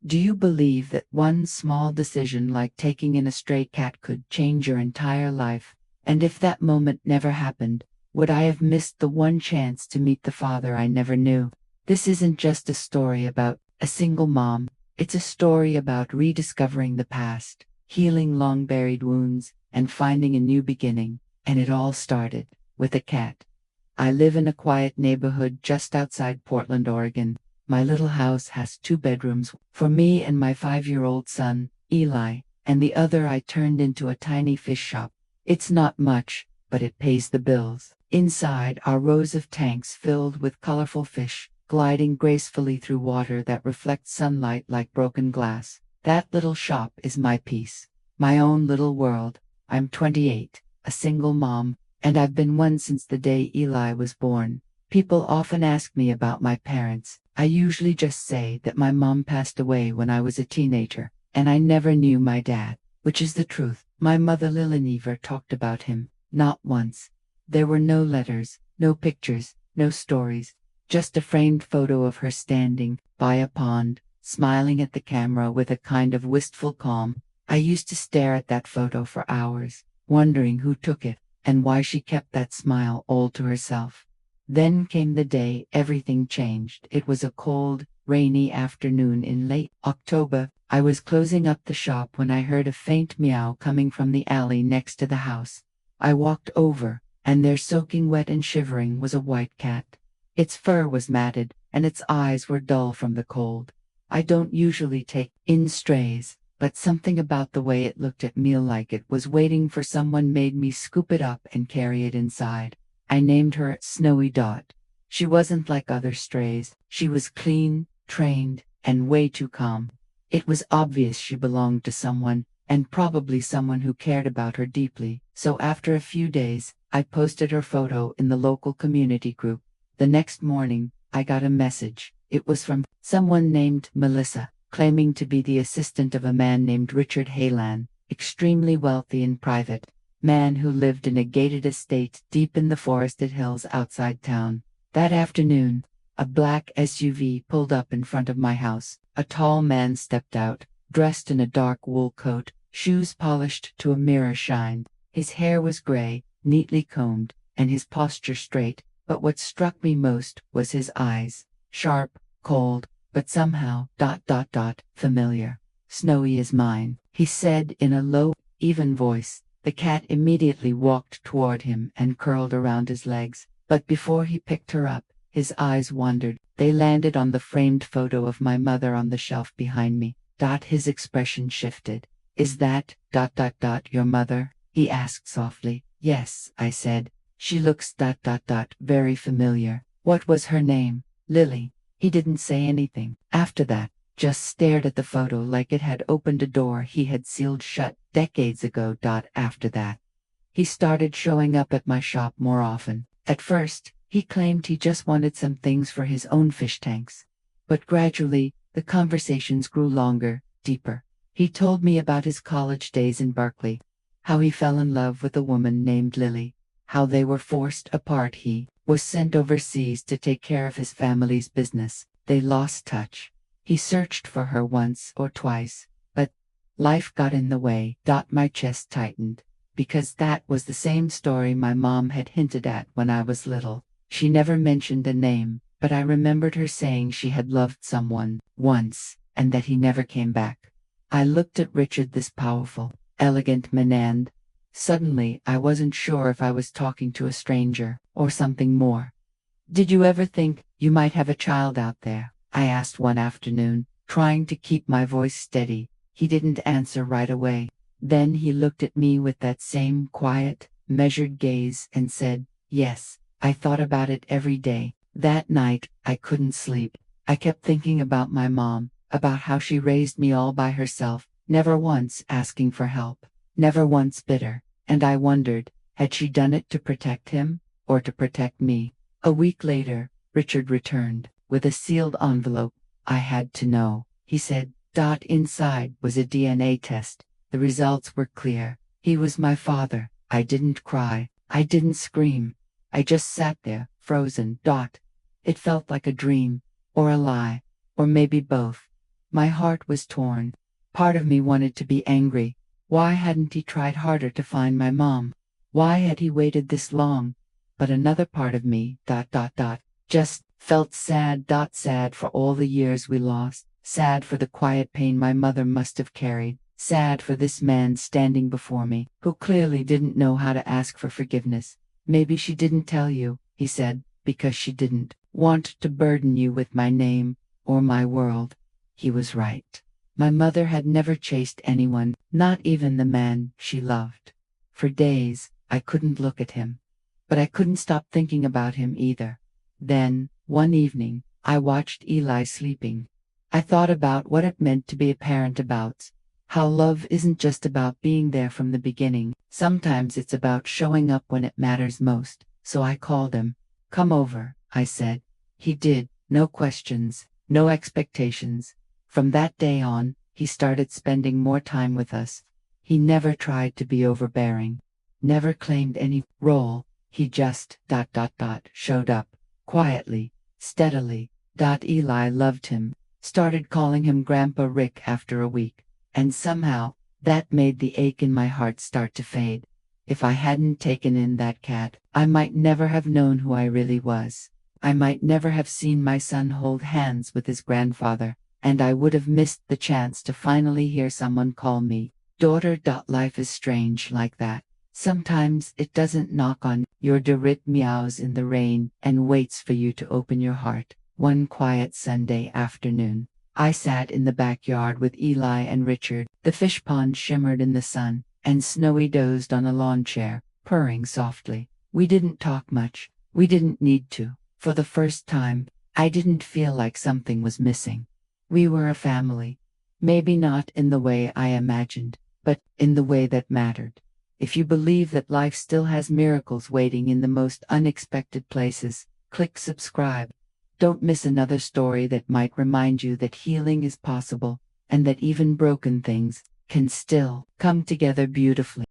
Do you believe that one small decision like taking in a stray cat could change your entire life? And if that moment never happened, would I have missed the one chance to meet the father I never knew? This isn't just a story about a single mom. It's a story about rediscovering the past, healing long-buried wounds, and finding a new beginning. And it all started with a cat. I live in a quiet neighborhood just outside Portland, Oregon. My little house has 2 bedrooms for me and my 5-year-old son, Eli, and the other I turned into a tiny fish shop. It's not much, but it pays the bills. Inside are rows of tanks filled with colorful fish, gliding gracefully through water that reflects sunlight like broken glass. That little shop is my piece, my own little world. I'm 28, a single mom, and I've been one since the day Eli was born. People often ask me about my parents. I usually just say that my mom passed away when I was a teenager, and I never knew my dad, which is the truth. My mother Lily never talked about him, not once. There were no letters, no pictures, no stories, just a framed photo of her standing by a pond, smiling at the camera with a kind of wistful calm. I used to stare at that photo for hours, wondering who took it, and why she kept that smile all to herself. Then came the day everything changed. It was a cold, rainy afternoon in late October. I was closing up the shop when I heard a faint meow coming from the alley next to the house. I walked over, and there, soaking wet and shivering, was a white cat. Its fur was matted, and its eyes were dull from the cold. I don't usually take in strays, but something about the way it looked at me like it was waiting for someone made me scoop it up and carry it inside. I named her Snowy Dot. She wasn't like other strays. She was clean, trained, and way too calm. It was obvious she belonged to someone, and probably someone who cared about her deeply. So after a few days, I posted her photo in the local community group. The next morning, I got a message. It was from someone named Melissa, claiming to be the assistant of a man named Richard Haylan, extremely wealthy and private. Man who lived in a gated estate deep in the forested hills outside town. That afternoon, a black SUV pulled up in front of my house. A tall man stepped out, dressed in a dark wool coat, shoes polished to a mirror shine. His hair was gray, neatly combed, and his posture straight, but what struck me most was his eyes. Sharp, cold, but somehow, familiar. "Snowy is mine," he said in a low, even voice. The cat immediately walked toward him and curled around his legs, but before he picked her up, his eyes wandered. They landed on the framed photo of my mother on the shelf behind me. His expression shifted. "Is that your mother?" he asked softly. "Yes," I said. "She looks very familiar." "What was her name?" "Lily." He didn't say anything after that, just stared at the photo like it had opened a door he had sealed shut decades ago. After that, he started showing up at my shop more often. At first, he claimed he just wanted some things for his own fish tanks. But gradually, the conversations grew longer, deeper. He told me about his college days in Berkeley, how he fell in love with a woman named Lily, how they were forced apart. He was sent overseas to take care of his family's business. They lost touch. He searched for her once or twice, but life got in the way. My chest tightened, because that was the same story my mom had hinted at when I was little. She never mentioned a name, but I remembered her saying she had loved someone once, and that he never came back. I looked at Richard, this powerful, elegant man, and suddenly I wasn't sure if I was talking to a stranger or something more. "Did you ever think you might have a child out there?" I asked one afternoon, trying to keep my voice steady. He didn't answer right away. Then he looked at me with that same quiet, measured gaze and said, "Yes, I thought about it every day." That night, I couldn't sleep. I kept thinking about my mom, about how she raised me all by herself, never once asking for help, never once bitter, and I wondered, had she done it to protect him, or to protect me? A week later, Richard returned, with a sealed envelope. "I had to know," he said. Inside was a DNA test. The results were clear. He was my father. I didn't cry. I didn't scream. I just sat there, frozen. It felt like a dream, or a lie, or maybe both. My heart was torn. Part of me wanted to be angry. Why hadn't he tried harder to find my mom? Why had he waited this long? But another part of me, just felt sad, sad for all the years we lost, sad for the quiet pain my mother must have carried, sad for this man standing before me, who clearly didn't know how to ask for forgiveness. Maybe she didn't tell you, he said, because she didn't want to burden you with my name or my world. He was right. My mother had never chased anyone, not even the man she loved. For days, I couldn't look at him. But I couldn't stop thinking about him either. Then, one evening, I watched Eli sleeping. I thought about what it meant to be a parent, about how love isn't just about being there from the beginning. Sometimes it's about showing up when it matters most. So I called him. "Come over," I said. He did, no questions, no expectations. From that day on, he started spending more time with us. He never tried to be overbearing, never claimed any role. He just showed up, quietly, steadily. Eli loved him, started calling him Grandpa Rick after a week, and somehow, that made the ache in my heart start to fade. If I hadn't taken in that cat, I might never have known who I really was. I might never have seen my son hold hands with his grandfather, and I would have missed the chance to finally hear someone call me daughter. Life is strange like that. Sometimes it doesn't knock on your door, it meows in the rain and waits for you to open your heart. One quiet Sunday afternoon, I sat in the backyard with Eli and Richard. The fish pond shimmered in the sun, and Snowy dozed on a lawn chair, purring softly. We didn't talk much. We didn't need to. For the first time, I didn't feel like something was missing. We were a family. Maybe not in the way I imagined, but in the way that mattered. If you believe that life still has miracles waiting in the most unexpected places, click subscribe. Don't miss another story that might remind you that healing is possible, and that even broken things can still come together beautifully.